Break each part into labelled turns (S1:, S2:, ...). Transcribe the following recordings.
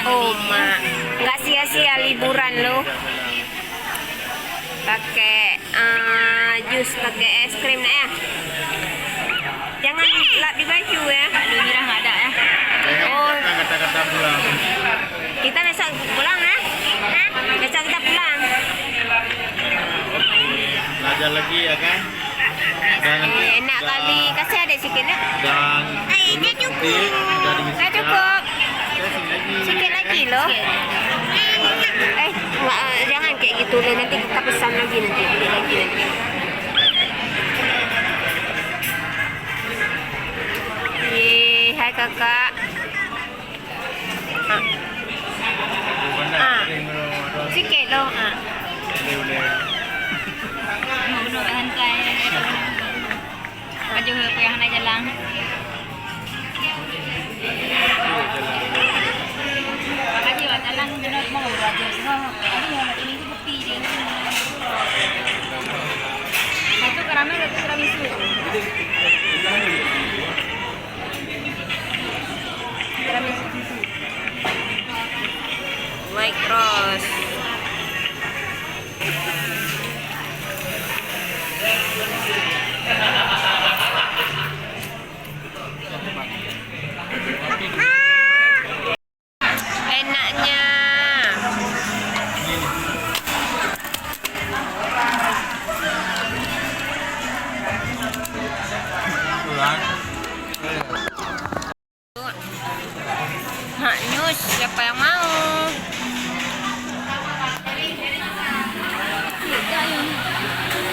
S1: Oh, mak, nggak sia-sia liburan lo. Pakai jus, pakai es krim ya. Jangan lap di baju ya.
S2: Aduh, Mira nggak ada ya.
S1: Oh,
S3: Kata-kata pulang.
S1: kita besok pulang ya? Besok kita pulang.
S3: Belajar lagi ya kan? Dan
S1: Enak kali, kasih adik sikit ya.
S3: Dan
S1: Ini cukup.
S3: dari
S1: Nggak cukup.
S3: lagi.
S1: Sikit lagi loh. Jangan kayak gitu loh. Nanti kita pesan lagi nanti. Beli lagi nanti. Hai kakak. Sikit loh.
S2: Bunuh hantai. Baju yang naik jalan. Makasih buat jalan menurut mau baju semua. Ini yang ini bukti dia. Satu karamel, satu tiramisu. Tiramisu.
S1: White Rose. Enaknya.
S3: Pulang.
S1: Mak Nyus, siapa yang mau?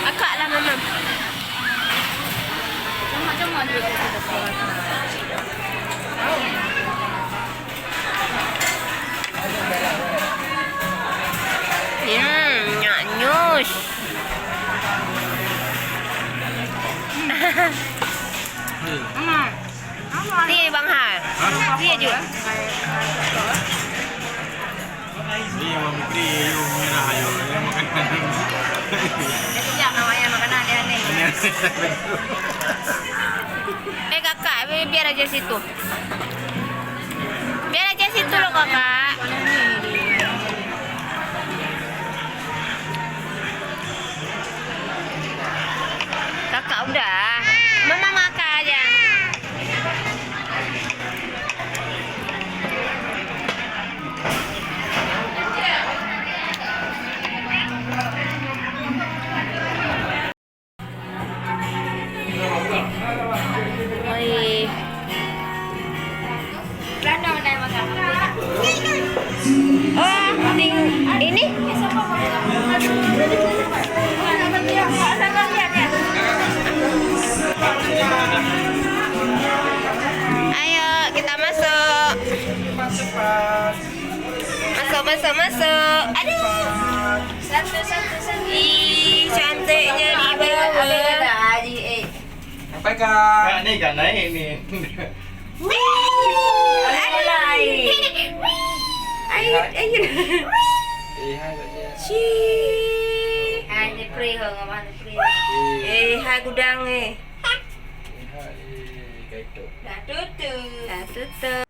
S1: Akak lah mama.
S2: Cuma dulu.
S1: Nyak Nyus. Dia Bang Har. Dia juga.
S3: Ini yang memberi yang merah ayo yang makan.
S2: Sejak namanya makanan aneh-aneh.
S1: Kakak, biar aja situ. Biar aja situ loh kakak. Kakak udah. Mama makan aja. Oi.
S2: Belanda udah makan.
S1: Oh, ini? Ayo, kita masuk. Masuk. Aduh.
S2: Satu.
S1: Ih, cantiknya di bawah.
S3: Apa kak? Ini kan naik ini.
S1: Ayo.
S2: Hai, ini free ho ngapain free.
S1: Hai gudang
S3: Kayak itu.
S2: Dah tutup.
S1: Tutup.